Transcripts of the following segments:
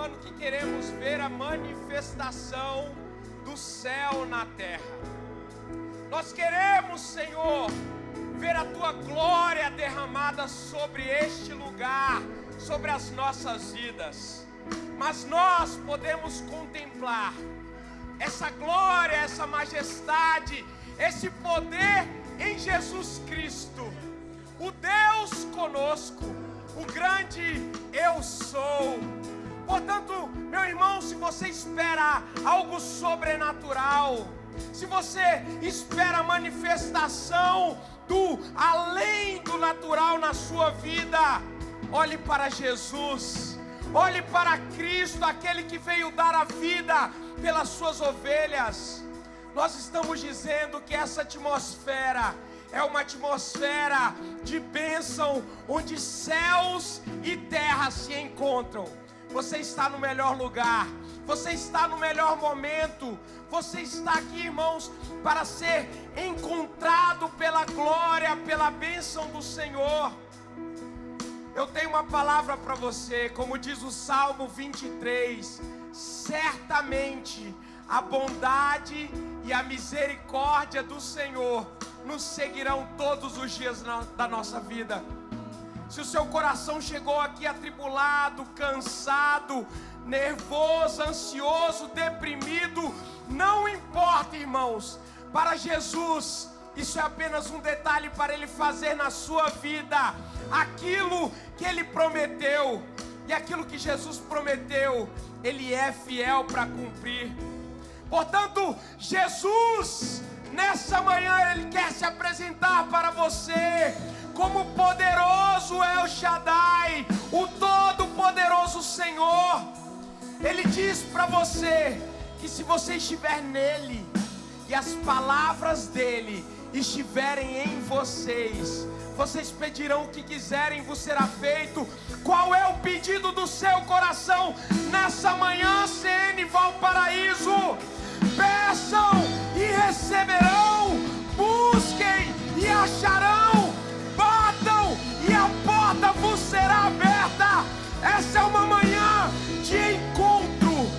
afirmando que queremos ver a manifestação do céu na terra. Nós queremos, Senhor, ver a Tua glória derramada sobre este lugar, sobre as nossas vidas. Mas nós podemos contemplar essa glória, essa majestade, esse poder em Jesus Cristo, o Deus conosco, o grande eu sou. Portanto, meu irmão, se você espera algo sobrenatural, se você espera a manifestação do além do natural na sua vida, olhe para Jesus, olhe para Cristo, aquele que veio dar a vida pelas suas ovelhas. Nós estamos dizendo que essa atmosfera é uma atmosfera de bênção, onde céus e terra se encontram. Você está no melhor lugar, você está no melhor momento, você está aqui, irmãos, para ser encontrado pela glória, pela bênção do Senhor. Eu tenho uma palavra para você, como diz o Salmo 23, certamente a bondade e a misericórdia do Senhor nos seguirão todos os dias da nossa vida. Se o seu coração chegou aqui atribulado, cansado, nervoso, ansioso, deprimido, não importa, irmãos, para Jesus, isso é apenas um detalhe para Ele fazer na sua vida aquilo que Ele prometeu. E aquilo que Jesus prometeu, Ele é fiel para cumprir. Portanto, Jesus, nessa manhã, Ele quer se apresentar para você como poderoso El Shaddai, o todo-poderoso Senhor. Ele diz para você que se você estiver nele e as palavras dele estiverem em vocês, vocês pedirão o que quiserem e vos será feito. Qual é o pedido do seu coração nessa manhã, CN Valparaíso? Peçam e receberão, busquem e acharão, batam e a porta vos será aberta. Essa é uma manhã de encontro,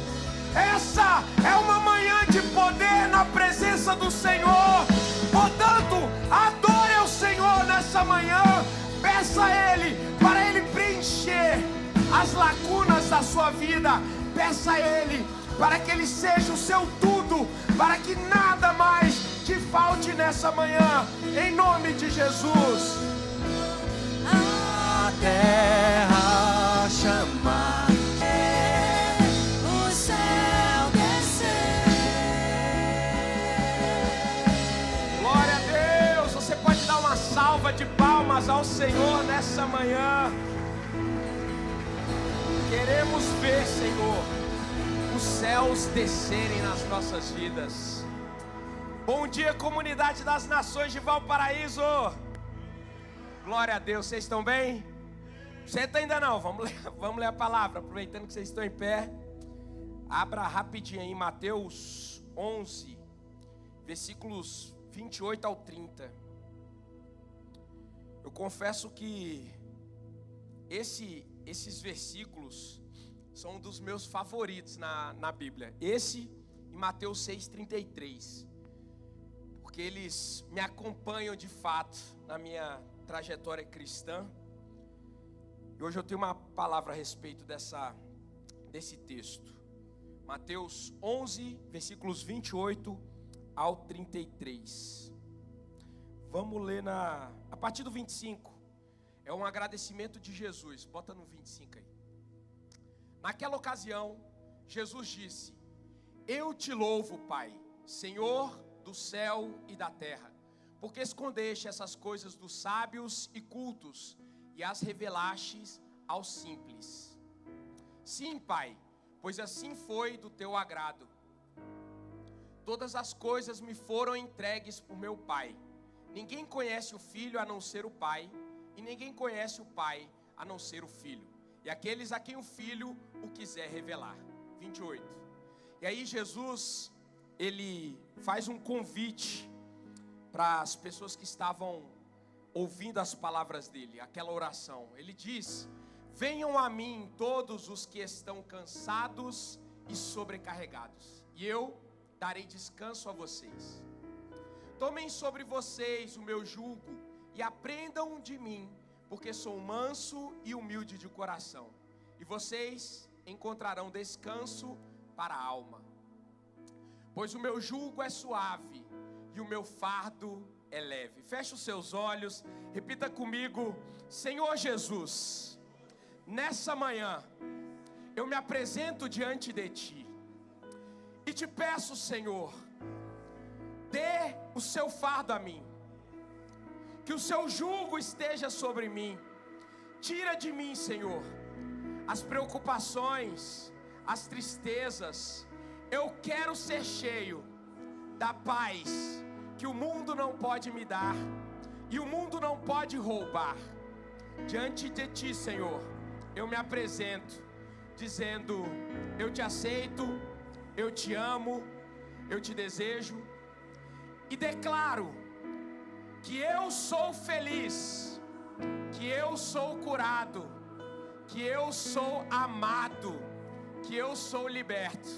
essa é uma manhã de poder na presença do Senhor. Portanto, adore ao Senhor nessa manhã, peça a Ele para Ele preencher as lacunas da sua vida, peça a Ele para que Ele seja o seu tudo, para que nada mais te falte nessa manhã, em nome de Jesus. A terra chama, o céu descer. Glória a Deus. Você pode dar uma salva de palmas ao Senhor nessa manhã. Queremos ver, Senhor, os céus descerem nas nossas vidas. Bom dia, comunidade das nações de Valparaíso. Glória a Deus, vocês estão bem? Senta ainda não, vamos ler a palavra, aproveitando que vocês estão em pé. Abra rapidinho aí, Mateus 11, versículos 28 ao 30. Eu confesso que esses versículos são um dos meus favoritos na Bíblia. Esse e Mateus 6,33. Porque eles me acompanham de fato na minha trajetória cristã. E hoje eu tenho uma palavra a respeito desse texto. Mateus 11, versículos 28 ao 33. Vamos ler a partir do 25. É um agradecimento de Jesus. Bota no 25 aí. Naquela ocasião, Jesus disse: Eu te louvo, Pai, Senhor do céu e da terra, porque escondeste essas coisas dos sábios e cultos e as revelastes aos simples. Sim, Pai, pois assim foi do teu agrado. Todas as coisas me foram entregues por meu Pai. Ninguém conhece o Filho a não ser o Pai, e ninguém conhece o Pai a não ser o Filho, e aqueles a quem o Filho o quiser revelar. 28. E aí Jesus, ele faz um convite para as pessoas que estavam ouvindo as palavras dele, aquela oração. Ele diz: venham a mim todos os que estão cansados e sobrecarregados, e eu darei descanso a vocês. Tomem sobre vocês o meu jugo e aprendam de mim, porque sou manso e humilde de coração, e vocês encontrarão descanso para a alma. Pois o meu jugo é suave e o meu fardo é leve. Feche os seus olhos, repita comigo: Senhor Jesus, nessa manhã eu me apresento diante de Ti e te peço, Senhor, dê o seu fardo a mim, que o seu jugo esteja sobre mim. Tira de mim, Senhor, as preocupações, as tristezas. Eu quero ser cheio da paz que o mundo não pode me dar e o mundo não pode roubar. Diante de Ti, Senhor, eu me apresento dizendo: eu te aceito, eu te amo, eu te desejo, e declaro que eu sou feliz, que eu sou curado, que eu sou amado, que eu sou liberto,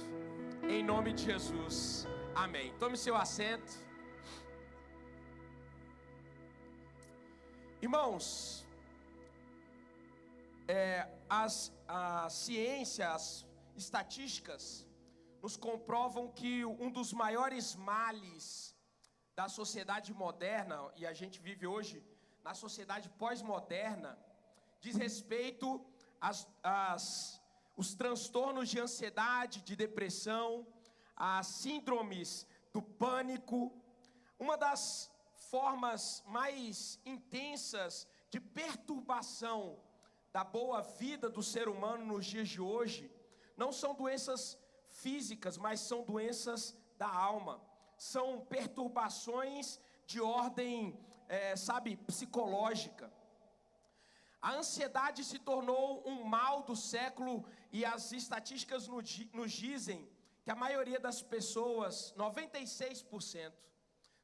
em nome de Jesus, amém. Tome seu assento. Irmãos, as ciências, as estatísticas nos comprovam que um dos maiores males da sociedade moderna, e a gente vive hoje na sociedade pós-moderna, diz respeito os transtornos de ansiedade, de depressão, as síndromes do pânico. Uma das formas mais intensas de perturbação da boa vida do ser humano nos dias de hoje não são doenças físicas, mas são doenças da alma. São perturbações de ordem, psicológica. A ansiedade se tornou um mal do século e as estatísticas nos dizem que a maioria das pessoas, 96%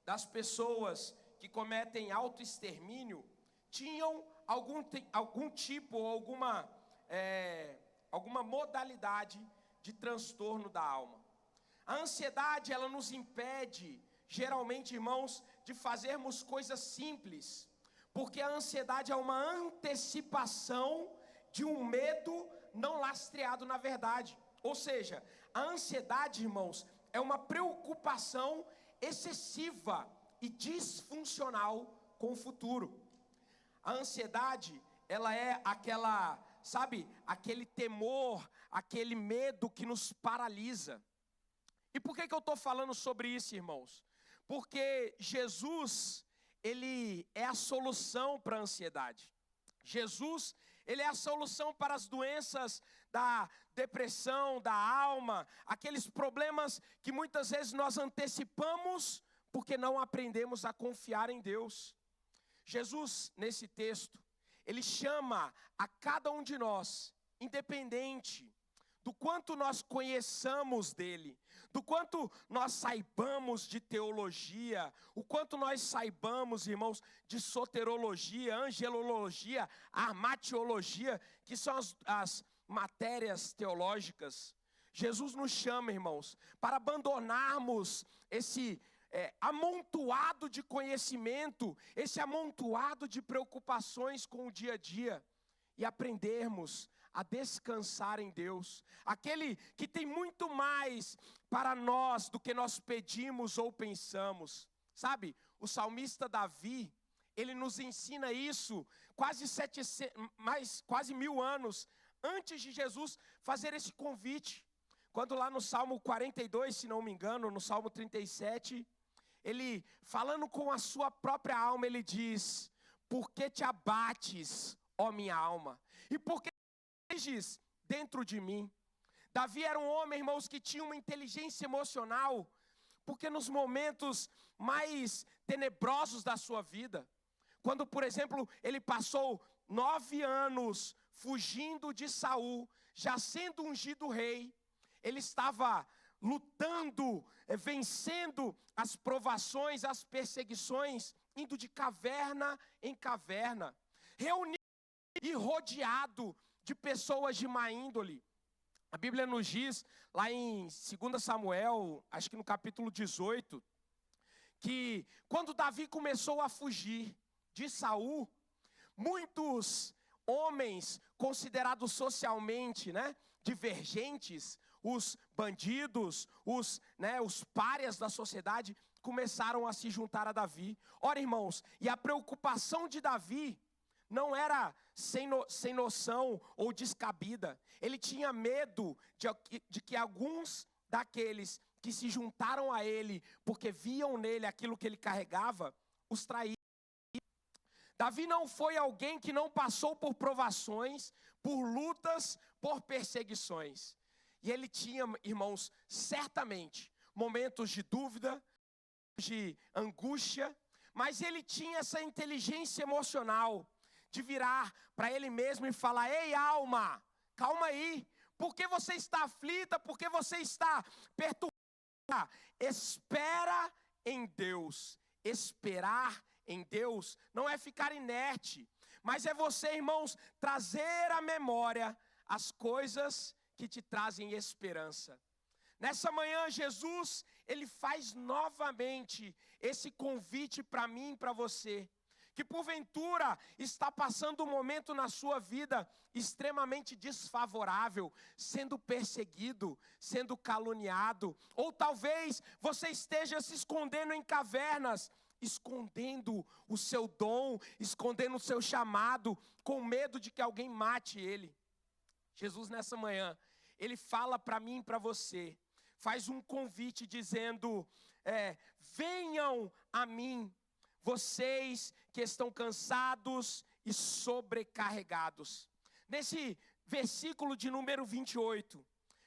das pessoas que cometem autoextermínio, tinham algum tipo, alguma modalidade de transtorno da alma. A ansiedade, ela nos impede, geralmente, irmãos, de fazermos coisas simples, porque a ansiedade é uma antecipação de um medo não lastreado na verdade. Ou seja, a ansiedade, irmãos, é uma preocupação excessiva e disfuncional com o futuro. A ansiedade, ela é aquele temor, aquele medo que nos paralisa. E por que eu estou falando sobre isso, irmãos? Porque Jesus, Ele é a solução para a ansiedade. Jesus, Ele é a solução para as doenças da depressão, da alma, aqueles problemas que muitas vezes nós antecipamos porque não aprendemos a confiar em Deus. Jesus, nesse texto, Ele chama a cada um de nós, independente do quanto nós conheçamos dEle, do quanto nós saibamos de teologia, o quanto nós saibamos, irmãos, de soterologia, angelologia, armatiologia, que são as matérias teológicas. Jesus nos chama, irmãos, para abandonarmos esse amontoado de conhecimento, esse amontoado de preocupações com o dia a dia, e aprendermos a descansar em Deus, aquele que tem muito mais para nós do que nós pedimos ou pensamos. Sabe, o salmista Davi, ele nos ensina isso quase 1000 anos antes de Jesus fazer esse convite. Quando lá no Salmo 42, se não me engano, no Salmo 37, ele, falando com a sua própria alma, ele diz: por que te abates, ó minha alma? E por que diz dentro de mim? Davi era um homem, irmãos, que tinha uma inteligência emocional, porque nos momentos mais tenebrosos da sua vida, quando, por exemplo, ele passou 9 anos fugindo de Saul, já sendo ungido rei, ele estava lutando, vencendo as provações, as perseguições, indo de caverna em caverna, reunido e rodeado de pessoas de má índole. A Bíblia nos diz, lá em 2 Samuel, acho que no capítulo 18, que quando Davi começou a fugir de Saul, muitos homens considerados socialmente, divergentes, os bandidos, os párias da sociedade, começaram a se juntar a Davi. Ora, irmãos, e a preocupação de Davi não era sem noção ou descabida. Ele tinha medo de que alguns daqueles que se juntaram a ele, porque viam nele aquilo que ele carregava, os traíram. Davi não foi alguém que não passou por provações, por lutas, por perseguições. E ele tinha, irmãos, certamente, momentos de dúvida, de angústia, mas ele tinha essa inteligência emocional de virar para ele mesmo e falar: ei, alma, calma aí, por que você está aflita, por que você está perturbada? Espera em Deus. Esperar em Deus não é ficar inerte, mas é você, irmãos, trazer à memória as coisas que te trazem esperança. Nessa manhã, Jesus, ele faz novamente esse convite para mim e para você, que porventura está passando um momento na sua vida extremamente desfavorável, sendo perseguido, sendo caluniado, ou talvez você esteja se escondendo em cavernas, escondendo o seu dom, escondendo o seu chamado, com medo de que alguém mate ele. Jesus, nessa manhã, ele fala para mim e para você, faz um convite dizendo: venham a mim, vocês que estão cansados e sobrecarregados. Nesse versículo de número 28,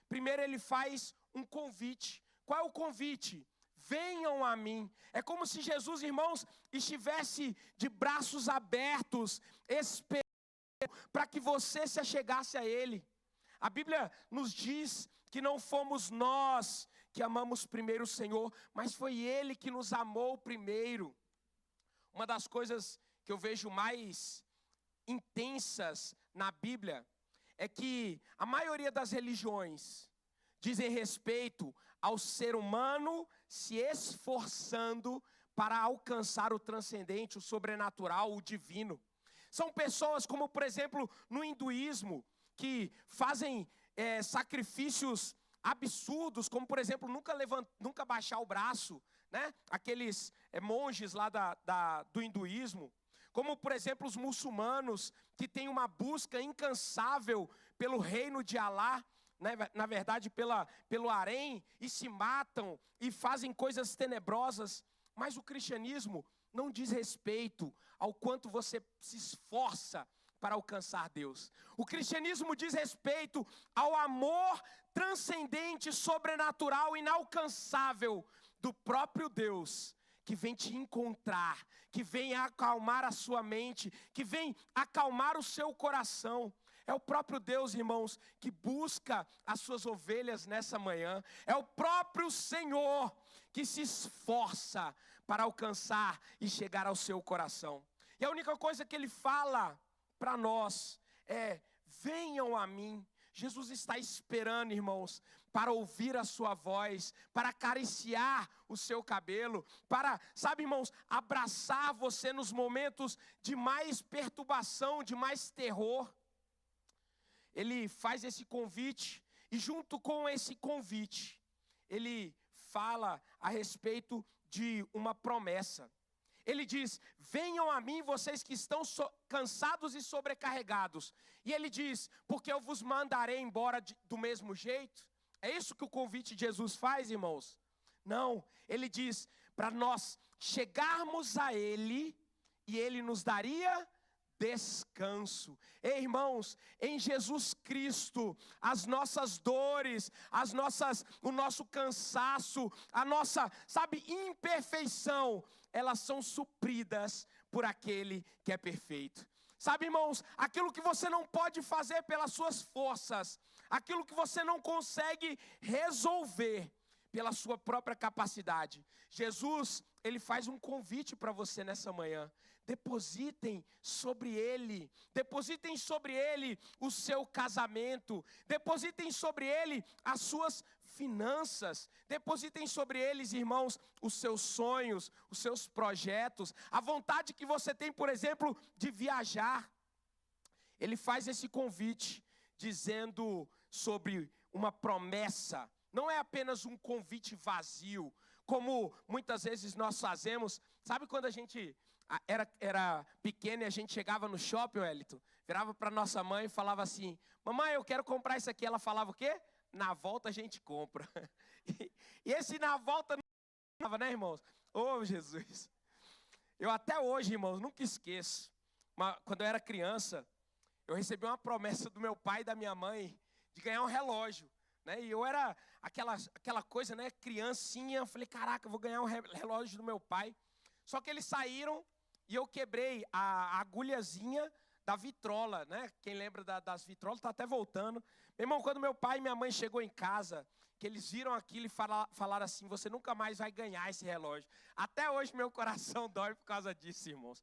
primeiro ele faz um convite. Qual é o convite? Venham a mim. É como se Jesus, irmãos, estivesse de braços abertos, esperando para que você se achegasse a ele. A Bíblia nos diz que não fomos nós que amamos primeiro o Senhor, mas foi Ele que nos amou primeiro. Uma das coisas que eu vejo mais intensas na Bíblia é que a maioria das religiões dizem respeito ao ser humano se esforçando para alcançar o transcendente, o sobrenatural, o divino. São pessoas como, por exemplo, no hinduísmo, que fazem sacrifícios absurdos, como por exemplo, nunca baixar o braço, aqueles monges lá do hinduísmo, como por exemplo os muçulmanos, que têm uma busca incansável pelo reino de Alá, na verdade pelo harém, e se matam e fazem coisas tenebrosas. Mas o cristianismo não diz respeito ao quanto você se esforça para alcançar Deus. O cristianismo diz respeito ao amor transcendente, sobrenatural, inalcançável do próprio Deus, que vem te encontrar, que vem acalmar a sua mente, que vem acalmar o seu coração. É o próprio Deus, irmãos, que busca as suas ovelhas nessa manhã. É o próprio Senhor que se esforça para alcançar e chegar ao seu coração. E a única coisa que Ele fala para nós é: venham a mim. Jesus está esperando, irmãos, para ouvir a sua voz, para acariciar o seu cabelo, para, irmãos, abraçar você nos momentos de mais perturbação, de mais terror. Ele faz esse convite, e junto com esse convite, ele fala a respeito de uma promessa. Ele diz: venham a mim vocês que estão cansados e sobrecarregados. E ele diz: porque eu vos mandarei embora do mesmo jeito. É isso que o convite de Jesus faz, irmãos? Não, ele diz para nós chegarmos a Ele e Ele nos daria descanso. Ei, irmãos, em Jesus Cristo, as nossas dores, o nosso cansaço, a nossa, imperfeição, elas são supridas por aquele que é perfeito. Irmãos, aquilo que você não pode fazer pelas suas forças, aquilo que você não consegue resolver pela sua própria capacidade, Jesus, ele faz um convite para você nessa manhã. Depositem sobre ele o seu casamento, depositem sobre ele as suas finanças, depositem sobre eles, irmãos, os seus sonhos, os seus projetos, a vontade que você tem, por exemplo, de viajar. Ele faz esse convite, dizendo sobre uma promessa. Não é apenas um convite vazio, como muitas vezes nós fazemos. Sabe quando a gente era pequeno e a gente chegava no shopping, Wellington, virava para nossa mãe e falava assim: mamãe, eu quero comprar isso aqui. Ela falava o quê? Na volta a gente compra. E esse na volta não estava, né, irmãos? Oh, Jesus. Eu até hoje, irmãos, nunca esqueço. Quando eu era criança, eu recebi uma promessa do meu pai e da minha mãe de ganhar um relógio, né? E eu era aquela coisa, né, criancinha. Eu falei, caraca, eu vou ganhar um relógio do meu pai. Só que eles saíram e eu quebrei a agulhazinha da vitrola, né? Quem lembra das vitrolas está até voltando. Meu irmão, quando meu pai e minha mãe chegou em casa, que eles viram aquilo e falaram assim: você nunca mais vai ganhar esse relógio. Até hoje meu coração dói por causa disso, irmãos.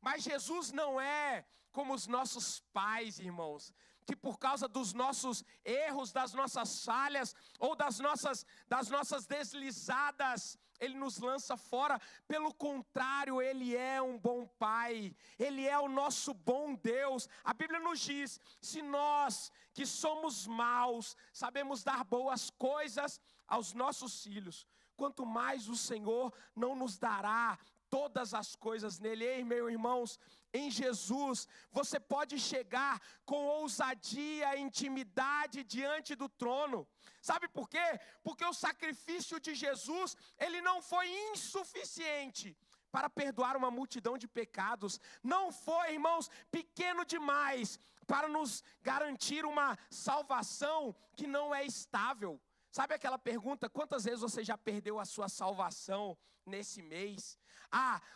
Mas Jesus não é como os nossos pais, irmãos, que por causa dos nossos erros, das nossas falhas ou das nossas deslizadas, Ele nos lança fora. Pelo contrário, Ele é um bom Pai, Ele é o nosso bom Deus. A Bíblia nos diz: se nós que somos maus sabemos dar boas coisas aos nossos filhos, quanto mais o Senhor não nos dará todas as coisas nele. Ei, meus irmãos, em Jesus você pode chegar com ousadia e intimidade diante do trono. Sabe por quê? Porque o sacrifício de Jesus, ele não foi insuficiente para perdoar uma multidão de pecados. Não foi, irmãos, pequeno demais para nos garantir uma salvação que não é estável. Sabe aquela pergunta: quantas vezes você já perdeu a sua salvação nesse mês?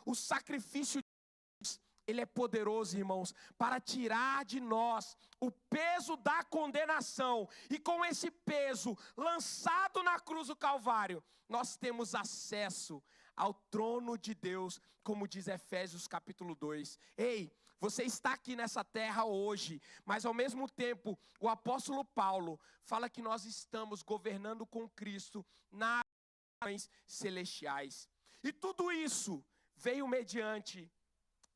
O sacrifício de Deus, ele é poderoso, irmãos, para tirar de nós o peso da condenação. E com esse peso lançado na cruz do Calvário, nós temos acesso ao trono de Deus, como diz Efésios capítulo 2. Ei, você está aqui nessa terra hoje, mas ao mesmo tempo o apóstolo Paulo fala que nós estamos governando com Cristo nas regiões celestiais. E tudo isso veio mediante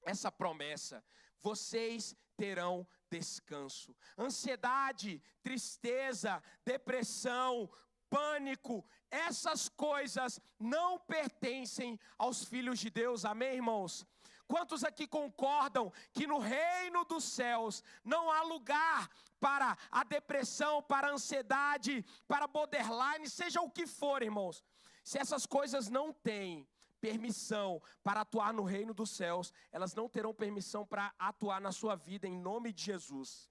essa promessa: vocês terão descanso. Ansiedade, tristeza, depressão, pânico, essas coisas não pertencem aos filhos de Deus. Amém, irmãos? Quantos aqui concordam que no reino dos céus não há lugar para a depressão, para a ansiedade, para borderline, seja o que for, irmãos? Se essas coisas não têm permissão para atuar no reino dos céus, elas não terão permissão para atuar na sua vida, em nome de Jesus.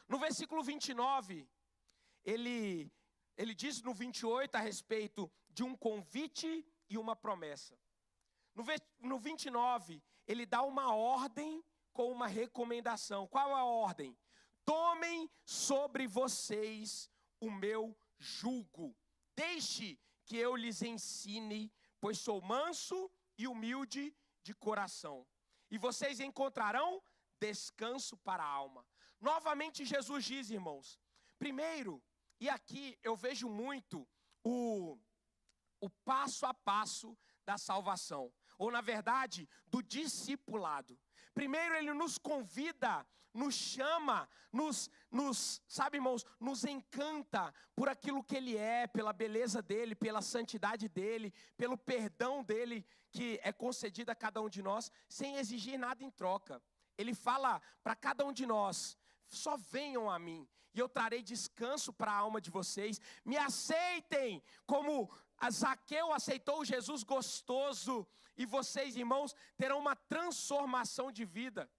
No versículo 29, ele diz no 28 a respeito de um convite e uma promessa. No 29, ele dá uma ordem com uma recomendação. Qual é a ordem? Tomem sobre vocês o meu jugo. Deixe que eu lhes ensine, pois sou manso e humilde de coração. E vocês encontrarão descanso para a alma. Novamente Jesus diz, irmãos, primeiro, e aqui eu vejo muito o passo a passo da salvação, ou na verdade, do discipulado. Primeiro ele nos convida, nos chama, sabe, irmãos, nos encanta por aquilo que ele é, pela beleza dele, pela santidade dele, pelo perdão dele que é concedido a cada um de nós, sem exigir nada em troca. Ele fala para cada um de nós: só venham a mim e eu trarei descanso para a alma de vocês. Me aceitem como Zaqueu aceitou Jesus gostoso, e vocês, irmãos, terão uma transformação de vida.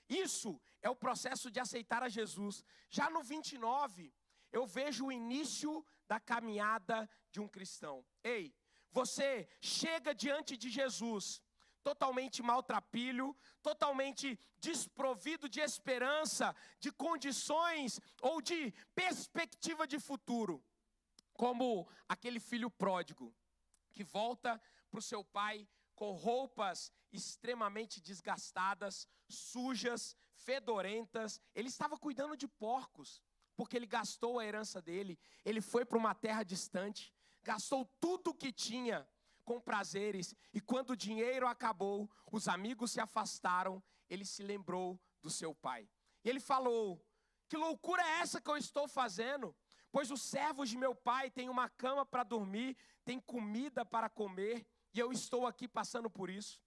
Isso é o processo de aceitar a Jesus. Já no 29, eu vejo o início da caminhada de um cristão. Ei, você chega diante de Jesus totalmente maltrapilho, totalmente desprovido de esperança, de condições ou de perspectiva de futuro. Como aquele filho pródigo que volta para o seu pai com roupas extremamente desgastadas, sujas, fedorentas. Ele estava cuidando de porcos, porque ele gastou a herança dele. Ele foi para uma terra distante, gastou tudo o que tinha com prazeres. E quando o dinheiro acabou, os amigos se afastaram, ele se lembrou do seu pai. E ele falou: que loucura é essa que eu estou fazendo? Pois os servos de meu pai têm uma cama para dormir, têm comida para comer, e eu estou aqui passando por isso.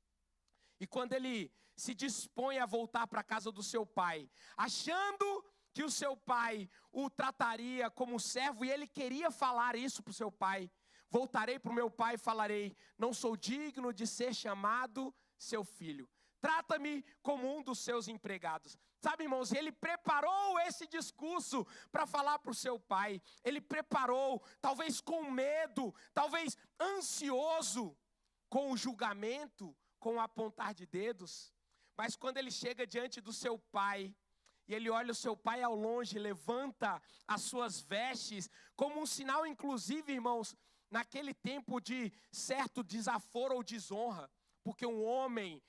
E quando ele se dispõe a voltar para a casa do seu pai, achando que o seu pai o trataria como servo, e ele queria falar isso para o seu pai: voltarei para o meu pai e falarei: não sou digno de ser chamado seu filho, trata-me como um dos seus empregados. Sabe, irmãos, ele preparou esse discurso para falar para o seu pai. Ele preparou, talvez com medo, talvez ansioso, com o julgamento, com o apontar de dedos. Mas quando ele chega diante do seu pai, e ele olha o seu pai ao longe, levanta as suas vestes, como um sinal, inclusive, irmãos, naquele tempo de certo desaforo ou desonra, porque um homem,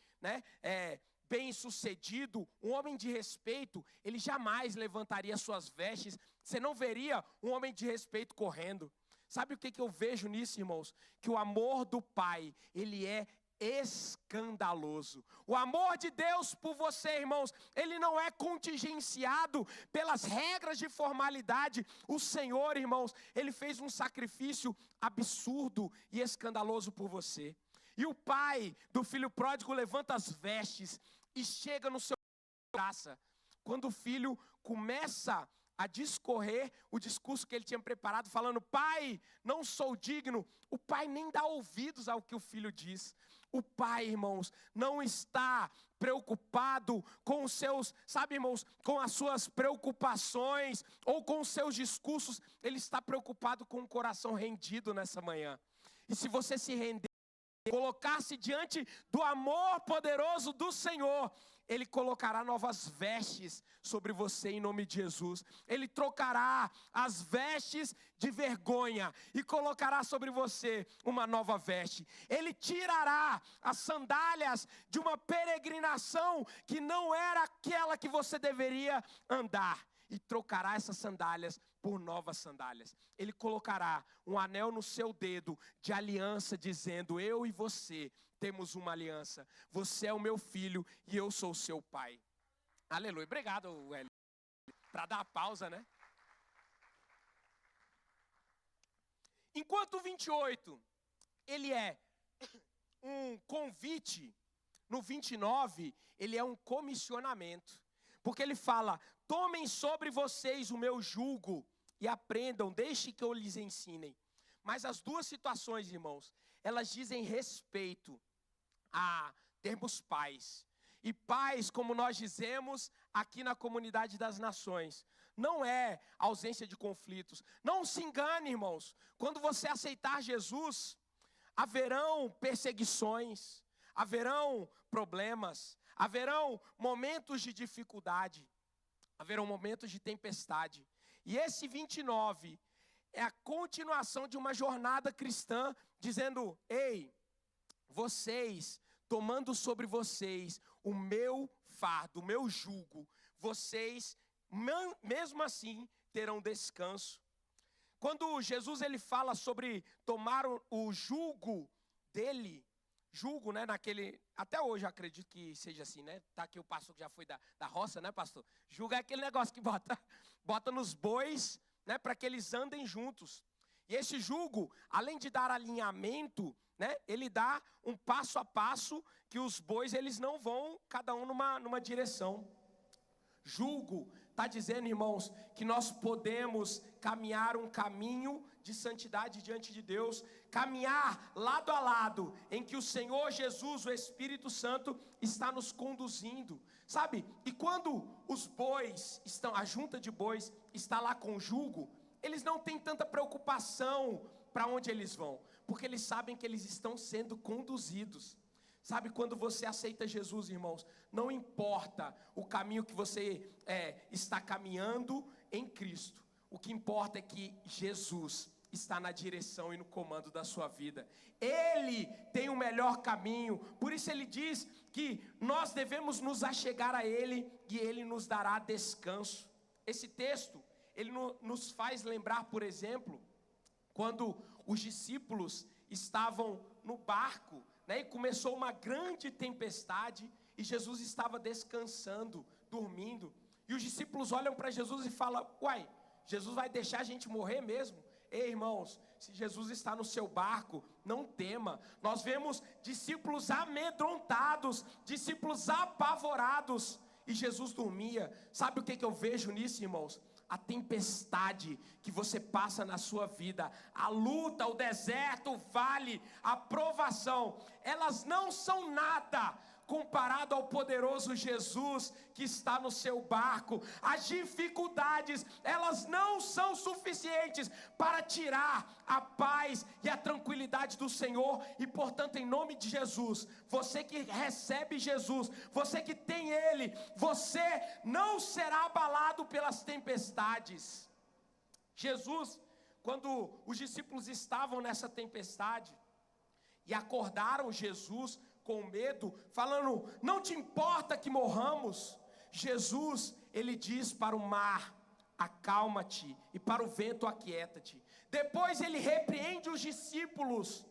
bem-sucedido, um homem de respeito, ele jamais levantaria suas vestes. Você não veria um homem de respeito correndo. Sabe o que eu vejo nisso, irmãos? Que o amor do pai, ele é escandaloso. O amor de Deus por você, irmãos, ele não é contingenciado pelas regras de formalidade. O Senhor, irmãos, ele fez um sacrifício absurdo e escandaloso por você. E o pai do filho pródigo levanta as vestes e chega no seu graça. Quando o filho começa a discorrer o discurso que ele tinha preparado, falando: pai, não sou digno, o pai nem dá ouvidos ao que o filho diz. O pai, irmãos, não está preocupado com os seus, irmãos, com as suas preocupações ou com os seus discursos. Ele está preocupado com o coração rendido nessa manhã. E se você se render, colocar-se diante do amor poderoso do Senhor, Ele colocará novas vestes sobre você em nome de Jesus. Ele trocará as vestes de vergonha e colocará sobre você uma nova veste. Ele tirará as sandálias de uma peregrinação que não era aquela que você deveria andar, e trocará essas sandálias por novas sandálias. Ele colocará um anel no seu dedo de aliança, dizendo: eu e você temos uma aliança. Você é o meu filho e eu sou o seu pai. Aleluia. Obrigado, Hélio. Para dar a pausa, né? Enquanto o 28, ele é um convite, no 29, ele é um comissionamento. Porque ele fala: tomem sobre vocês o meu jugo e aprendam, deixe que eu lhes ensinem. Mas as duas situações, irmãos, elas dizem respeito a termos paz. E paz, como nós dizemos aqui na Comunidade das Nações, não é ausência de conflitos. Não se engane, irmãos, quando você aceitar Jesus, haverão perseguições, haverão problemas, haverão momentos de dificuldade, haverão momentos de tempestade. E esse 29 é a continuação de uma jornada cristã, dizendo: ei, vocês, tomando sobre vocês o meu fardo, o meu jugo, vocês mesmo assim terão descanso. Quando Jesus ele fala sobre tomar o jugo dele, jugo, né, até hoje eu acredito que seja assim, né? Tá aqui o pastor que já foi da roça, né, pastor? Jugo é aquele negócio que bota nos bois, né, para que eles andem juntos. E esse jugo, além de dar alinhamento, né, ele dá um passo a passo que os bois eles não vão cada um numa direção. Jugo está dizendo, irmãos, que nós podemos caminhar um caminho de santidade diante de Deus, caminhar lado a lado, em que o Senhor Jesus, o Espírito Santo, está nos conduzindo, sabe? E quando os bois a junta de bois está lá com o jugo, eles não têm tanta preocupação para onde eles vão, porque eles sabem que eles estão sendo conduzidos. Sabe, quando você aceita Jesus, irmãos, não importa o caminho que você está caminhando em Cristo. O que importa é que Jesus está na direção e no comando da sua vida. Ele tem o melhor caminho. Por isso ele diz que nós devemos nos achegar a Ele e Ele nos dará descanso. Esse texto, ele nos faz lembrar, por exemplo, quando os discípulos estavam no barco, né, e começou uma grande tempestade e Jesus estava descansando, dormindo. E os discípulos olham para Jesus e falam: uai, Jesus vai deixar a gente morrer mesmo? Ei, irmãos, se Jesus está no seu barco, não tema. Nós vemos discípulos amedrontados, discípulos apavorados, e Jesus dormia. Sabe o que eu vejo nisso, irmãos? A tempestade que você passa na sua vida, a luta, o deserto, o vale, a provação, elas não são nada comparado ao poderoso Jesus que está no seu barco. As dificuldades, elas não são suficientes para tirar a paz e a tranquilidade do Senhor. E portanto, em nome de Jesus, você que recebe Jesus, você que tem Ele, você não será abalado pelas tempestades. Jesus, quando os discípulos estavam nessa tempestade e acordaram Jesus com medo, falando: não te importa que morramos? Jesus, ele diz para o mar: acalma-te, e para o vento: aquieta-te. Depois ele repreende os discípulos,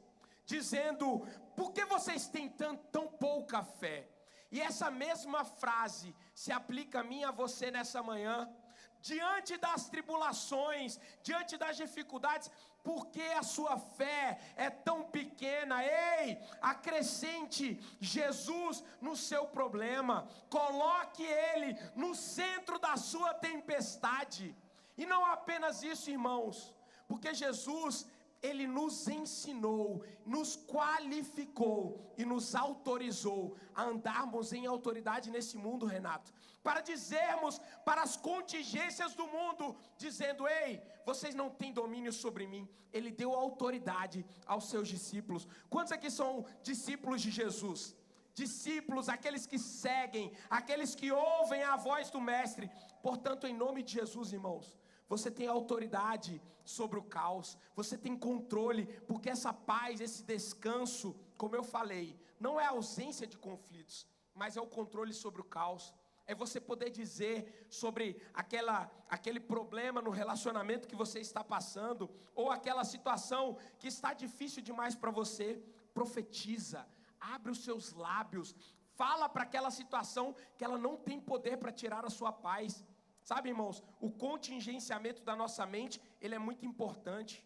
dizendo: por que vocês têm tão pouca fé? E essa mesma frase se aplica a mim e a você nessa manhã. Diante das tribulações, diante das dificuldades, por que a sua fé é tão pequena? Ei, acrescente Jesus no seu problema, coloque Ele no centro da sua tempestade. E não apenas isso, irmãos, porque Jesus, Ele nos ensinou, nos qualificou e nos autorizou a andarmos em autoridade nesse mundo, Renato, para dizermos para as contingências do mundo, dizendo: ei, vocês não têm domínio sobre mim. Ele deu autoridade aos seus discípulos. Quantos aqui são discípulos de Jesus? Discípulos, aqueles que seguem, aqueles que ouvem a voz do Mestre. Portanto, em nome de Jesus, irmãos, você tem autoridade sobre o caos, você tem controle, porque essa paz, esse descanso, como eu falei, não é a ausência de conflitos, mas é o controle sobre o caos. É você poder dizer sobre aquele problema no relacionamento que você está passando, ou aquela situação que está difícil demais para você. Profetiza, abre os seus lábios, fala para aquela situação que ela não tem poder para tirar a sua paz. Sabe, irmãos, o contingenciamento da nossa mente, ele é muito importante.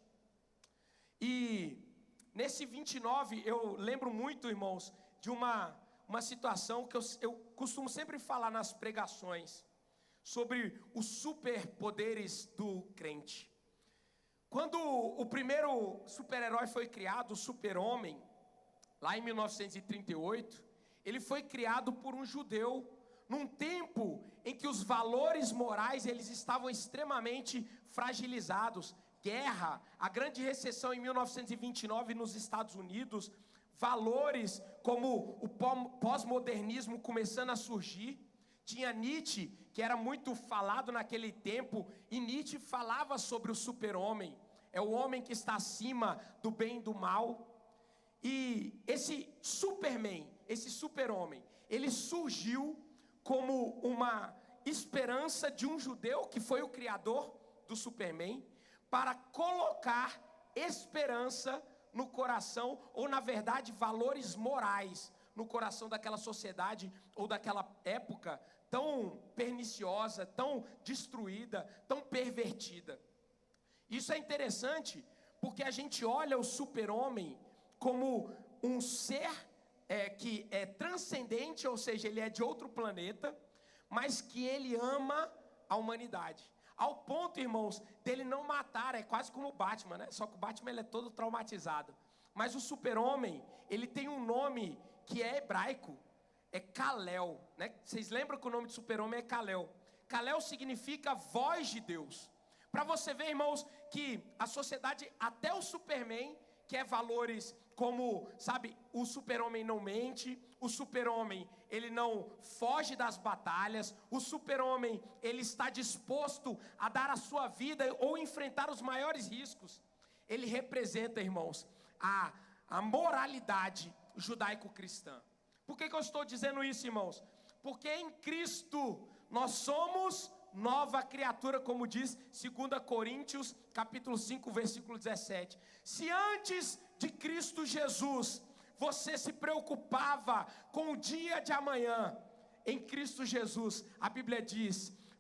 E nesse 29, eu lembro muito, irmãos, de uma situação que eu costumo sempre falar nas pregações, sobre os superpoderes do crente. Quando o primeiro super-herói foi criado, o Super-Homem, lá em 1938, ele foi criado por um judeu, num tempo em que os valores morais eles estavam extremamente fragilizados. Guerra, a grande recessão em 1929 nos Estados Unidos, valores como o pós-modernismo começando a surgir. Tinha Nietzsche, que era muito falado naquele tempo, e Nietzsche falava sobre o super-homem. É o homem que está acima do bem e do mal. E esse Superman, esse super-homem, ele surgiu como uma esperança de um judeu, que foi o criador do Superman, para colocar esperança no coração, ou na verdade valores morais, no coração daquela sociedade, ou daquela época tão perniciosa, tão destruída, tão pervertida. Isso é interessante, porque a gente olha o super-homem como um ser que é transcendente, ou seja, ele é de outro planeta, mas que ele ama a humanidade. Ao ponto, irmãos, dele não matar, é quase como o Batman, né? Só que o Batman ele é todo traumatizado. Mas o super-homem, ele tem um nome que é hebraico, é Kal-El, né? Vocês lembram que o nome de super-homem é Kal-El? Kal-El significa voz de Deus. Para você ver, irmãos, que a sociedade, até o Superman, quer valores como, sabe, o super-homem não mente, o super-homem, ele não foge das batalhas, o super-homem, ele está disposto a dar a sua vida ou enfrentar os maiores riscos. ele representa, irmãos, a moralidade judaico-cristã. Por que eu estou dizendo isso, irmãos? Porque em Cristo nós somos nova criatura, como diz 2 Coríntios, capítulo 5, versículo 17. Se antes de Cristo Jesus, você se preocupava com o dia de amanhã, em Cristo Jesus, a Bíblia diz: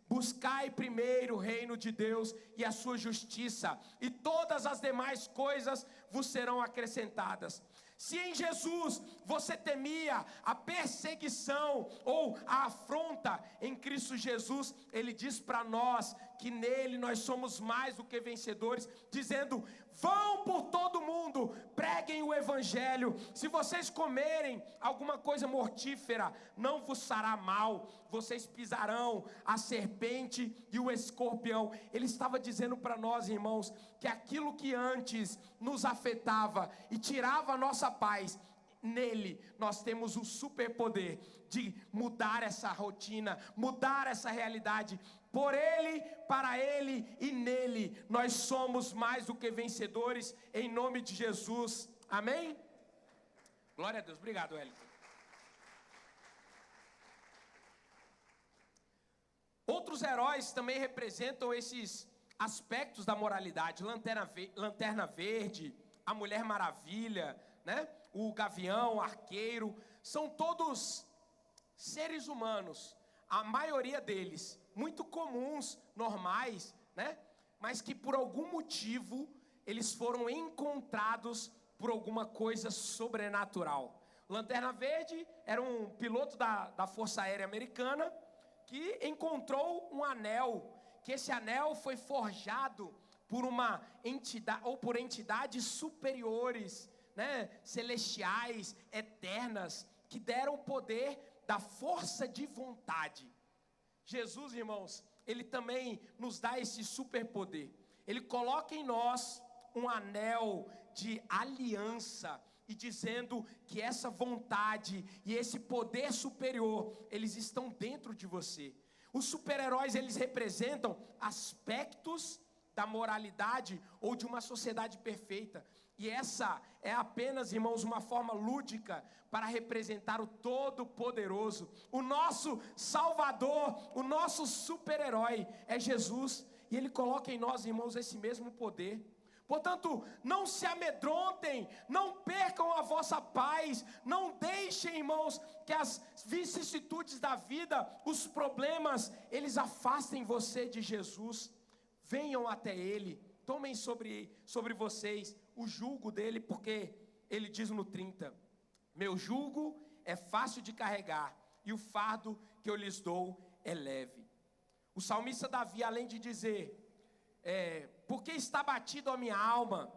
buscai primeiro o reino de Deus e a sua justiça, e todas as demais coisas vos serão acrescentadas. Se em Jesus você temia a perseguição ou a afronta, em Cristo Jesus, Ele diz para nós que nele nós somos mais do que vencedores, dizendo: vão por todo mundo, preguem o Evangelho. Se vocês comerem alguma coisa mortífera, não vos fará mal, vocês pisarão a serpente e o escorpião. Ele estava dizendo para nós, irmãos, que aquilo que antes nos afetava e tirava a nossa paz, nele nós temos o superpoder de mudar essa rotina, mudar essa realidade. Por ele, para ele e nele nós somos mais do que vencedores, em nome de Jesus, amém? Glória a Deus, obrigado, Wellington. Outros heróis também representam esses aspectos da moralidade: Lanterna Verde, a Mulher Maravilha, né? O Gavião, o Arqueiro, são todos seres humanos, a maioria deles muito comuns, normais, né? Mas que por algum motivo eles foram encontrados por alguma coisa sobrenatural. Lanterna Verde era um piloto da Força Aérea Americana que encontrou um anel, que esse anel foi forjado por uma entidade, ou por entidades superiores, né, celestiais, eternas, que deram o poder da força de vontade. Jesus, irmãos, ele também nos dá esse superpoder. Ele coloca em nós um anel de aliança, e dizendo que essa vontade e esse poder superior, eles estão dentro de você. Os super-heróis, eles representam aspectos da moralidade ou de uma sociedade perfeita. E essa é apenas, irmãos, uma forma lúdica para representar o Todo-Poderoso. O nosso Salvador, o nosso super-herói é Jesus. E Ele coloca em nós, irmãos, esse mesmo poder. Portanto, não se amedrontem, não percam a vossa paz, não deixem, irmãos, que as vicissitudes da vida, os problemas, eles afastem você de Jesus. Venham até Ele, tomem sobre vocês o jugo dele, porque Ele diz no 30, meu jugo é fácil de carregar, e o fardo que eu lhes dou é leve. O salmista Davi, além de dizer, por que está batido a minha alma?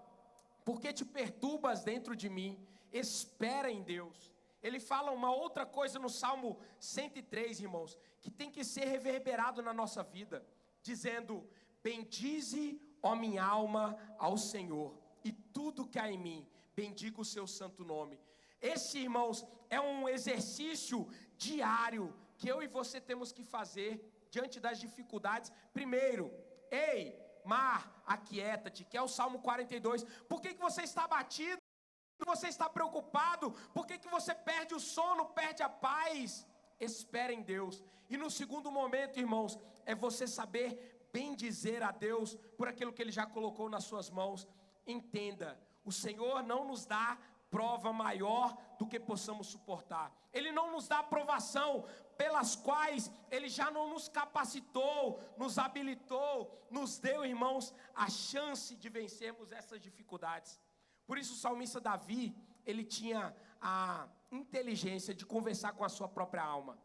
Por que te perturbas dentro de mim? Espera em Deus. Ele fala uma outra coisa no Salmo 103, irmãos, que tem que ser reverberado na nossa vida, dizendo, bendize, ó minha alma, ao Senhor, e tudo que há em mim, bendiga o seu santo nome. Esse, irmãos, é um exercício diário, que eu e você temos que fazer, diante das dificuldades. Primeiro, ei, mar, aquieta-te, que é o Salmo 42. Por que você está abatido? Por que você está preocupado? Por que você perde o sono, perde a paz? Espera em Deus. E no segundo momento, irmãos, é você saber bendizer a Deus por aquilo que Ele já colocou nas suas mãos. Entenda, o Senhor não nos dá prova maior do que possamos suportar. Ele não nos dá provação pelas quais Ele já não nos capacitou, nos habilitou, nos deu, irmãos, a chance de vencermos essas dificuldades. Por isso o salmista Davi, ele tinha a inteligência de conversar com a sua própria alma.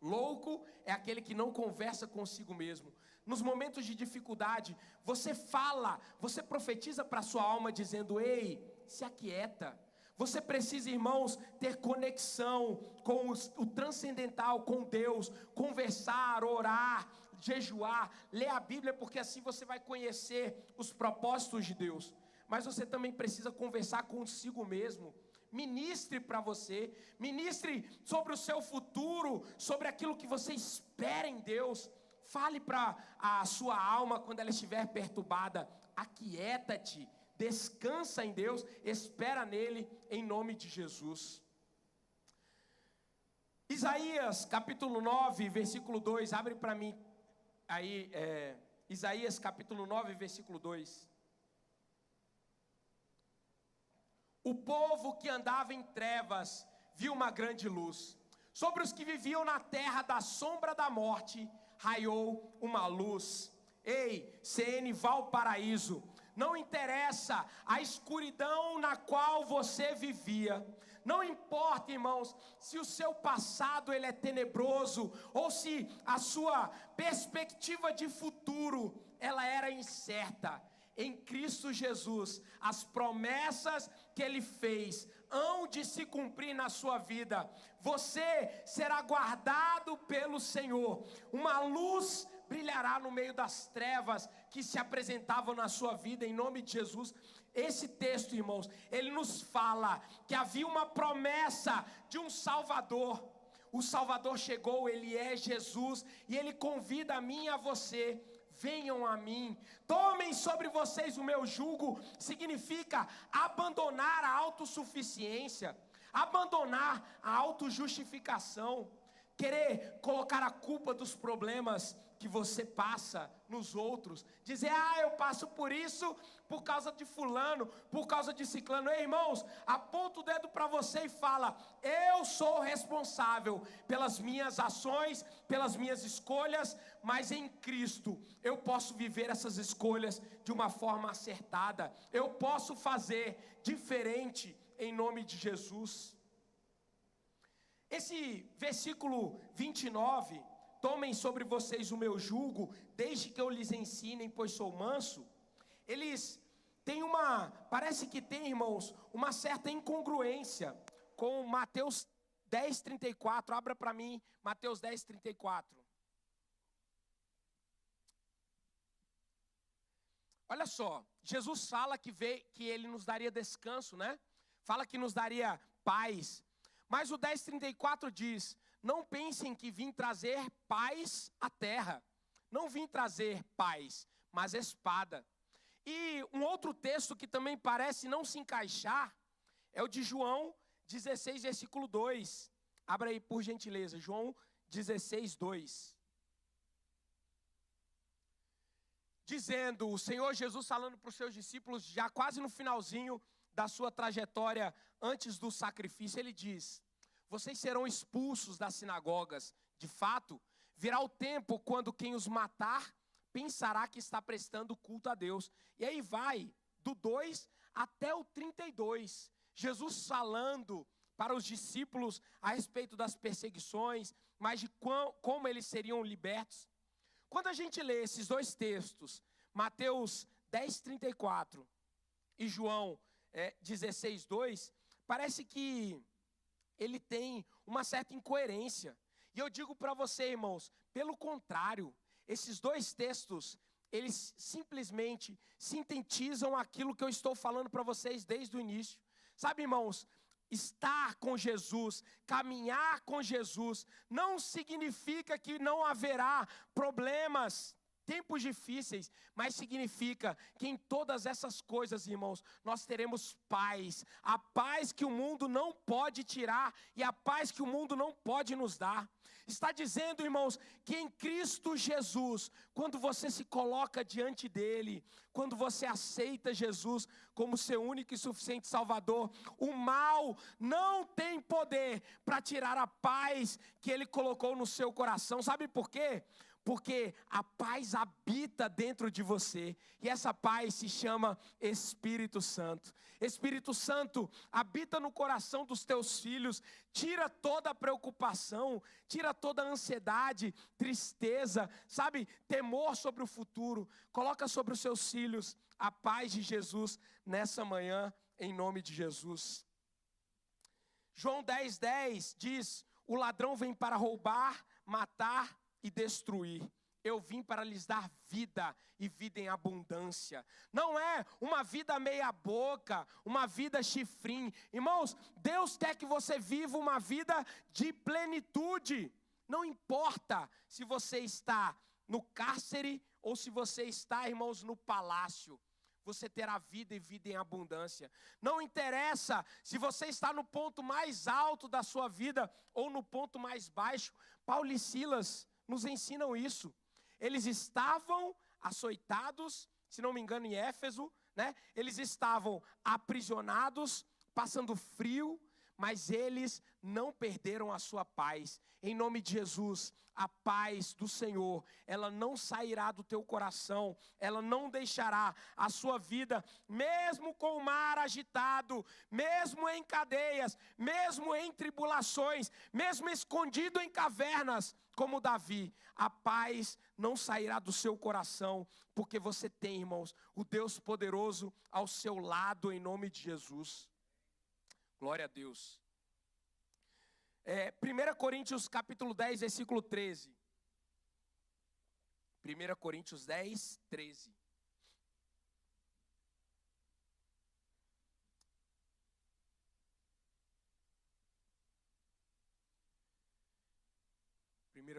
Louco é aquele que não conversa consigo mesmo. Nos momentos de dificuldade, você fala, você profetiza para a sua alma dizendo, ei, se aquieta. Você precisa, irmãos, ter conexão com o transcendental, com Deus, conversar, orar, jejuar, ler a Bíblia, porque assim você vai conhecer os propósitos de Deus. Mas você também precisa conversar consigo mesmo. Ministre para você, ministre sobre o seu futuro, sobre aquilo que você espera em Deus. Fale para a sua alma quando ela estiver perturbada, aquieta-te. descansa em Deus, espera nele, em nome de Jesus. Isaías capítulo 9, versículo 2, abre para mim aí, Isaías capítulo 9, versículo 2. O povo que andava em trevas viu uma grande luz. Sobre os que viviam na terra da sombra da morte, raiou uma luz. Ei, CN Valparaíso, não interessa a escuridão na qual você vivia. Não importa, irmãos, se o seu passado ele é tenebroso ou se a sua perspectiva de futuro ela era incerta. Em Cristo Jesus, as promessas que Ele fez hão de se cumprir na sua vida. Você será guardado pelo Senhor. Uma luz brilhará no meio das trevas que se apresentavam na sua vida, em nome de Jesus. Esse texto, irmãos, ele nos fala que havia uma promessa de um Salvador. O Salvador chegou, Ele é Jesus, e Ele convida a mim e a você: venham a mim, tomem sobre vocês o meu jugo. Significa abandonar a autossuficiência, abandonar a autojustificação, querer colocar a culpa dos problemas que você passa nos outros, dizer: eu passo por isso por causa de fulano, por causa de ciclano. Ei, irmãos, aponta o dedo para você e fala: eu sou responsável pelas minhas ações, pelas minhas escolhas, mas em Cristo eu posso viver essas escolhas de uma forma acertada, eu posso fazer diferente em nome de Jesus. Esse versículo 29, tomem sobre vocês o meu jugo, desde que eu lhes ensinem, pois sou manso. Eles têm parece que tem, irmãos, uma certa incongruência com Mateus 10:34, abra para mim, Mateus 10:34. Olha só, Jesus fala que Ele nos daria descanso, né? Fala que nos daria paz. Mas o 10:34 diz: não pensem que vim trazer paz à terra. Não vim trazer paz, mas espada. E um outro texto que também parece não se encaixar é o de João 16, versículo 2. Abra aí, por gentileza, João 16, 2. Dizendo, o Senhor Jesus falando para os seus discípulos, já quase no finalzinho da sua trajetória antes do sacrifício, ele diz: vocês serão expulsos das sinagogas. De fato, virá o tempo quando quem os matar pensará que está prestando culto a Deus. E aí vai do 2 até o 32. Jesus falando para os discípulos a respeito das perseguições, mas de como eles seriam libertos. Quando a gente lê esses dois textos, Mateus 10:34 e João 16:2, parece que ele tem uma certa incoerência. E eu digo para você, irmãos, pelo contrário, esses dois textos, eles simplesmente sintetizam aquilo que eu estou falando para vocês desde o início. Sabe, irmãos, estar com Jesus, caminhar com Jesus, não significa que não haverá problemas, tempos difíceis, mas significa que em todas essas coisas, irmãos, nós teremos paz, a paz que o mundo não pode tirar e a paz que o mundo não pode nos dar. Está dizendo, irmãos, que em Cristo Jesus, quando você se coloca diante dele, quando você aceita Jesus como seu único e suficiente Salvador, o mal não tem poder para tirar a paz que ele colocou no seu coração. Sabe por quê? Porque a paz habita dentro de você, e essa paz se chama Espírito Santo. Espírito Santo habita no coração dos teus filhos, tira toda a preocupação, tira toda a ansiedade, tristeza, sabe, temor sobre o futuro. Coloca sobre os seus filhos a paz de Jesus nessa manhã, em nome de Jesus. João 10:10 diz: o ladrão vem para roubar, matar e destruir. Eu vim para lhes dar vida e vida em abundância. Não é uma vida meia boca, uma vida chifrim. Irmãos, Deus quer que você viva uma vida de plenitude. Não importa se você está no cárcere ou se você está, irmãos, no palácio. você terá vida e vida em abundância. Não interessa se você está no ponto mais alto da sua vida ou no ponto mais baixo. Paulo e Silas nos ensinam isso. Eles estavam açoitados, se não me engano em Éfeso, né? Eles estavam aprisionados, passando frio, mas eles não perderam a sua paz. Em nome de Jesus, a paz do Senhor, ela não sairá do teu coração, ela não deixará a sua vida, mesmo com o mar agitado, mesmo em cadeias, mesmo em tribulações, mesmo escondido em cavernas, como Davi, a paz não sairá do seu coração, porque você tem, irmãos, o Deus poderoso ao seu lado, em nome de Jesus. Glória a Deus. 1 Coríntios capítulo 10, versículo 13. 1 Coríntios 10, 13.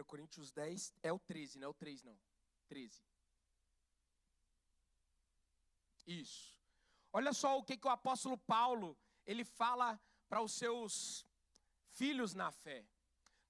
Coríntios 10, é o 13, não é o 3 não. 13. Isso. Olha só o que o apóstolo Paulo, ele fala para os seus filhos na fé.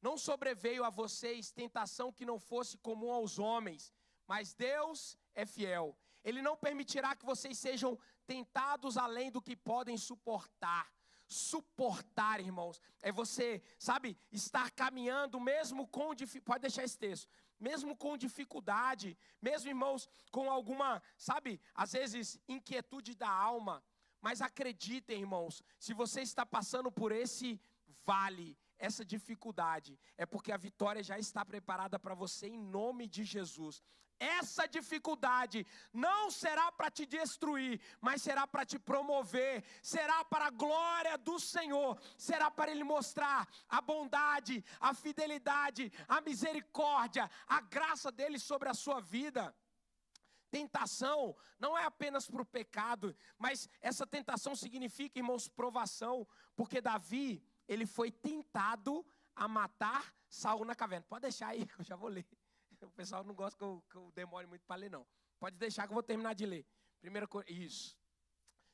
Não sobreveio a vocês tentação que não fosse comum aos homens, mas Deus é fiel. Ele não permitirá que vocês sejam tentados além do que podem suportar. Suportar, irmãos, é você, sabe, estar caminhando mesmo com dificuldade. Pode deixar esse texto. Mesmo com dificuldade, mesmo, irmãos, com alguma, sabe, às vezes inquietude da alma. Mas acreditem, irmãos, se você está passando por esse vale, essa dificuldade, é porque a vitória já está preparada para você em nome de Jesus. Essa dificuldade não será para te destruir, mas será para te promover, será para a glória do Senhor, será para Ele mostrar a bondade, a fidelidade, a misericórdia, a graça dEle sobre a sua vida. Tentação não é apenas para o pecado, mas essa tentação significa, irmãos, provação, porque Davi, ele foi tentado a matar Saul na caverna. Pode deixar aí, que eu já vou ler. O pessoal não gosta que eu demore muito para ler, não. Pode deixar que eu vou terminar de ler. Isso.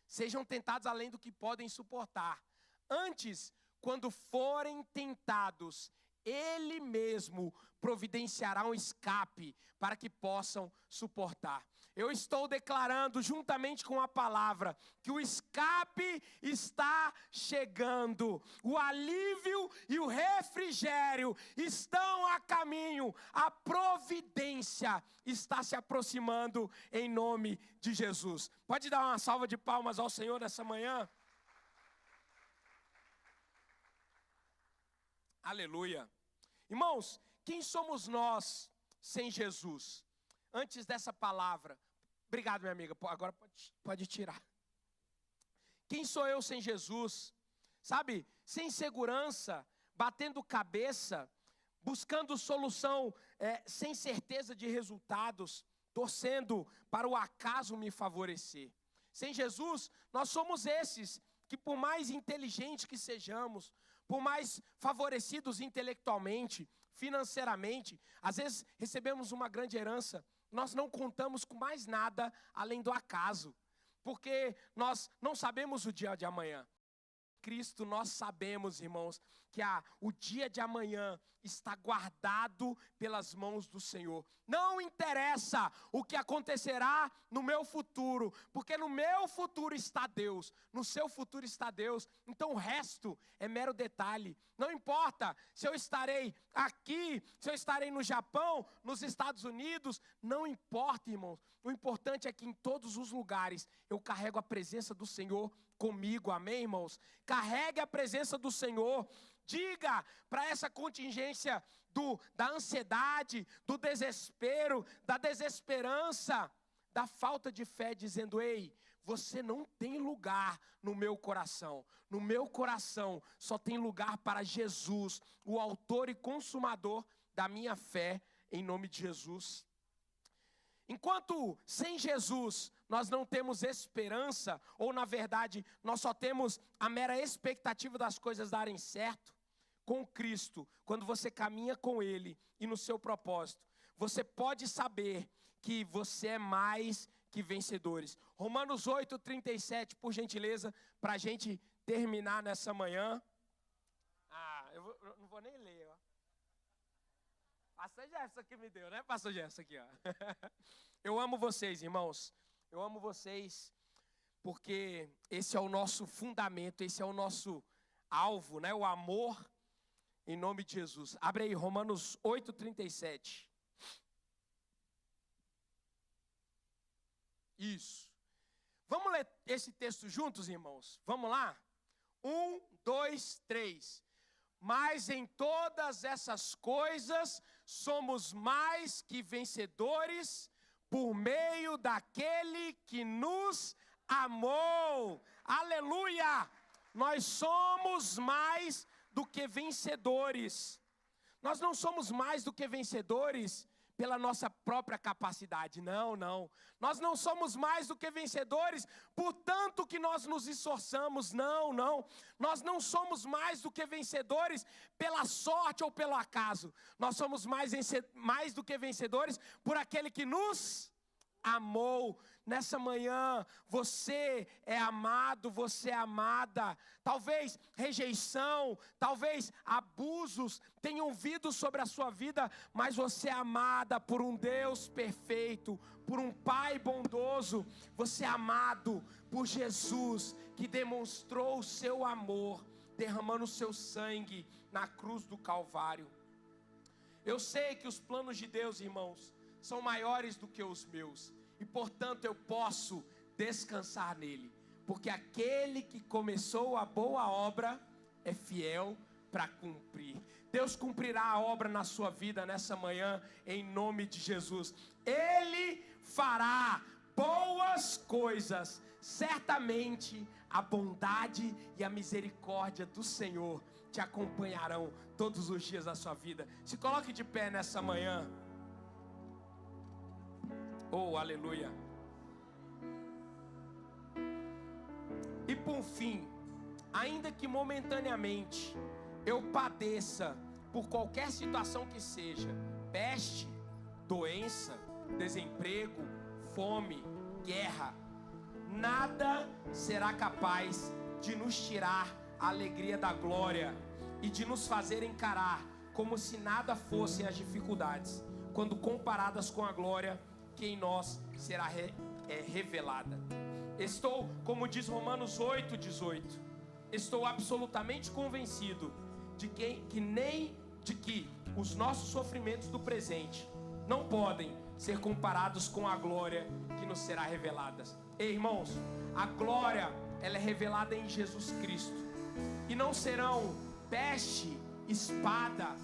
Sejam tentados além do que podem suportar. Antes, quando forem tentados, Ele mesmo providenciará um escape para que possam suportar. Eu estou declarando juntamente com a palavra que o escape está chegando. O alívio e o refrigério estão a caminho. A providência está se aproximando em nome de Jesus. Pode dar uma salva de palmas ao Senhor nessa manhã? Aleluia. Irmãos, quem somos nós sem Jesus? Antes dessa palavra, obrigado minha amiga, agora pode tirar. Quem sou eu sem Jesus? Sabe, sem segurança, batendo cabeça, buscando solução, sem certeza de resultados, torcendo para o acaso me favorecer. Sem Jesus, nós somos esses que, por mais inteligentes que sejamos, por mais favorecidos intelectualmente, financeiramente, às vezes recebemos uma grande herança, nós não contamos com mais nada além do acaso, porque nós não sabemos o dia de amanhã. Cristo, nós sabemos, irmãos, que o dia de amanhã está guardado pelas mãos do Senhor. Não interessa o que acontecerá no meu futuro, porque no meu futuro está Deus, no seu futuro está Deus, então o resto é mero detalhe. Não importa se eu estarei aqui, se eu estarei no Japão, nos Estados Unidos, não importa, irmãos. O importante é que em todos os lugares eu carrego a presença do Senhor comigo, amém, irmãos? Carregue a presença do Senhor. Diga para essa contingência da ansiedade, do desespero, da desesperança, da falta de fé, dizendo: ei, você não tem lugar no meu coração. No meu coração só tem lugar para Jesus, o autor e consumador da minha fé, em nome de Jesus. Enquanto sem Jesus nós não temos esperança, ou na verdade nós só temos a mera expectativa das coisas darem certo, com Cristo, quando você caminha com Ele e no seu propósito, você pode saber que você é mais que vencedores. Romanos 8:37, por gentileza, para a gente terminar nessa manhã. Eu não vou nem ler, ó. Pastor Jefferson que me deu, né? Pastor Jefferson aqui, ó. Eu amo vocês, irmãos. Eu amo vocês porque esse é o nosso fundamento, esse é o nosso alvo, né? O amor em nome de Jesus. Abre aí, Romanos 8:37. Isso. Vamos ler esse texto juntos, irmãos? Vamos lá? 1, 2, 3. Mas em todas essas coisas somos mais que vencedores por meio daquele que nos amou. Aleluia! Nós somos mais do que vencedores. Nós não somos mais do que vencedores pela nossa própria capacidade. Não, não. Nós não somos mais do que vencedores por tanto que nós nos esforçamos. Não, não. Nós não somos mais do que vencedores pela sorte ou pelo acaso. Nós somos mais do que vencedores por aquele que nos amou. Nessa manhã, você é amado, você é amada. Talvez rejeição, talvez abusos tenham vindo sobre a sua vida, mas você é amada por um Deus perfeito, por um Pai bondoso. Você é amado por Jesus, que demonstrou o seu amor, derramando o seu sangue na cruz do Calvário. Eu sei que os planos de Deus, irmãos, são maiores do que os meus. E portanto eu posso descansar nele. Porque aquele que começou a boa obra é fiel para cumprir. Deus cumprirá a obra na sua vida nessa manhã, em nome de Jesus. Ele fará boas coisas. Certamente a bondade e a misericórdia do Senhor te acompanharão todos os dias da sua vida. Se coloque de pé nessa manhã. Oh, aleluia. E por fim, ainda que momentaneamente eu padeça por qualquer situação que seja, peste, doença, desemprego, fome, guerra, nada será capaz de nos tirar a alegria da glória e de nos fazer encarar como se nada fossem as dificuldades, quando comparadas com a glória que em nós será revelada. Estou, como diz Romanos 8:18, estou absolutamente convencido de que os nossos sofrimentos do presente não podem ser comparados com a glória que nos será revelada. Ei, irmãos, a glória, ela é revelada em Jesus Cristo. E não serão peste, espada,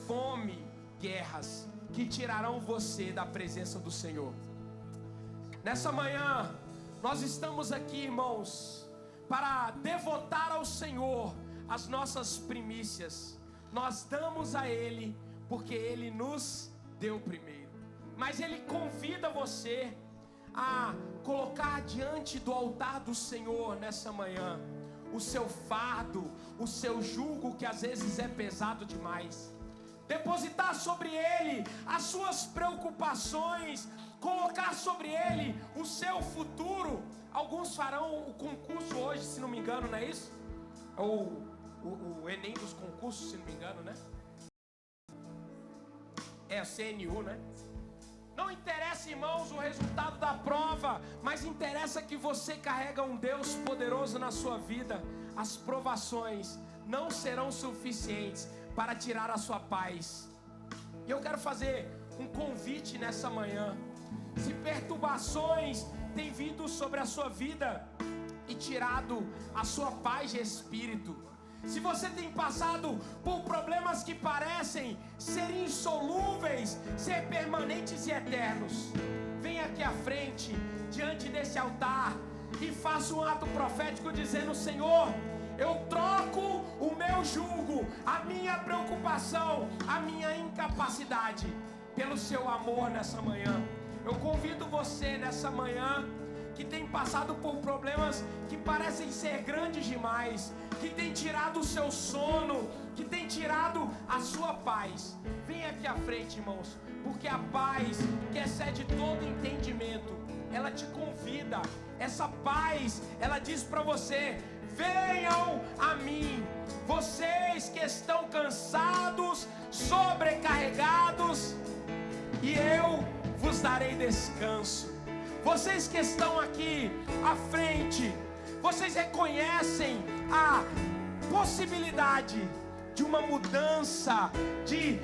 fome, guerras que tirarão você da presença do Senhor. Nessa manhã, nós estamos aqui, irmãos, para devotar ao Senhor as nossas primícias. Nós damos a Ele porque Ele nos deu primeiro. Mas Ele convida você a colocar diante do altar do Senhor nessa manhã o seu fardo, o seu jugo que às vezes é pesado demais. Depositar sobre Ele as suas preocupações, colocar sobre Ele o seu futuro. Alguns farão o concurso hoje, se não me engano, não é isso? Ou o Enem dos concursos, se não me engano, né? É a CNU, né? Não interessa, irmãos, o resultado da prova, mas interessa que você carrega um Deus poderoso na sua vida. As provações não serão suficientes para tirar a sua paz. E eu quero fazer um convite nessa manhã. Se perturbações têm vindo sobre a sua vida e tirado a sua paz de espírito, se você tem passado por problemas que parecem ser insolúveis, ser permanentes e eternos, venha aqui à frente, diante desse altar, e faça um ato profético dizendo: Senhor, eu troco o meu jugo, a minha preocupação, a minha incapacidade, pelo seu amor nessa manhã. Eu convido você nessa manhã, que tem passado por problemas que parecem ser grandes demais, que tem tirado o seu sono, que tem tirado a sua paz. Venha aqui à frente, irmãos, porque a paz que excede todo entendimento ela te convida. Essa paz, ela diz para você: venham a mim, vocês que estão cansados, sobrecarregados, e eu vos darei descanso. Vocês que estão aqui à frente, vocês reconhecem a possibilidade de uma mudança de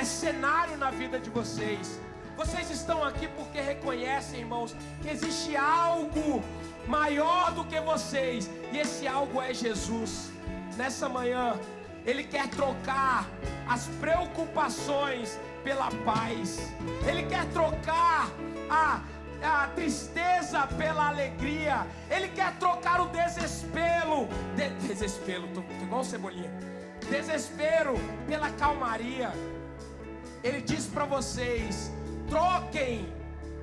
cenário na vida de vocês. Vocês estão aqui porque reconhecem, irmãos, que existe algo maior do que vocês, e esse algo é Jesus. Nessa manhã, Ele quer trocar as preocupações pela paz. Ele quer trocar a tristeza pela alegria. Ele quer trocar o desespero. Tô igual Cebolinha. Desespero pela calmaria. Ele diz para vocês: troquem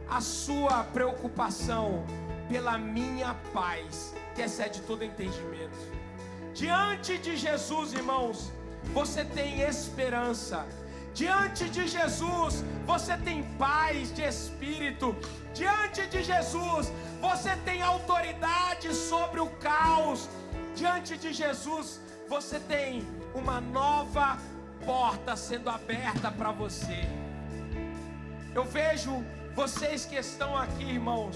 a sua preocupação pela minha paz, que excede todo entendimento. Diante de Jesus, irmãos, você tem esperança. Diante de Jesus, você tem paz de espírito. Diante de Jesus, você tem autoridade sobre o caos. Diante de Jesus, você tem uma nova porta sendo aberta para você. Eu vejo vocês que estão aqui, irmãos,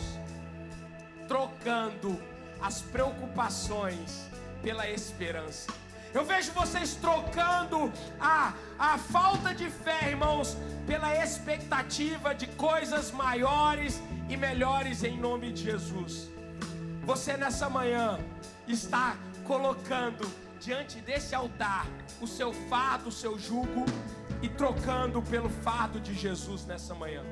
trocando as preocupações pela esperança. Eu vejo vocês trocando a falta de fé, irmãos, pela expectativa de coisas maiores e melhores em nome de Jesus. Você nessa manhã está colocando diante desse altar o seu fardo, o seu jugo, e trocando pelo fardo de Jesus nessa manhã.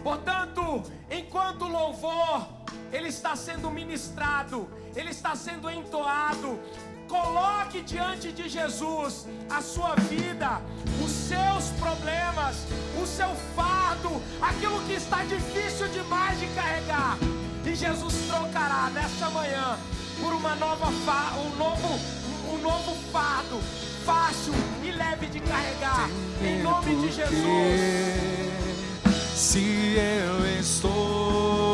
Portanto, enquanto o louvor ele está sendo ministrado, ele está sendo entoado, coloque diante de Jesus a sua vida, os seus problemas, o seu fardo, aquilo que está difícil demais de carregar, e Jesus trocará nessa manhã por um novo fardo, fácil e leve de carregar, em nome de Jesus. Se eu estou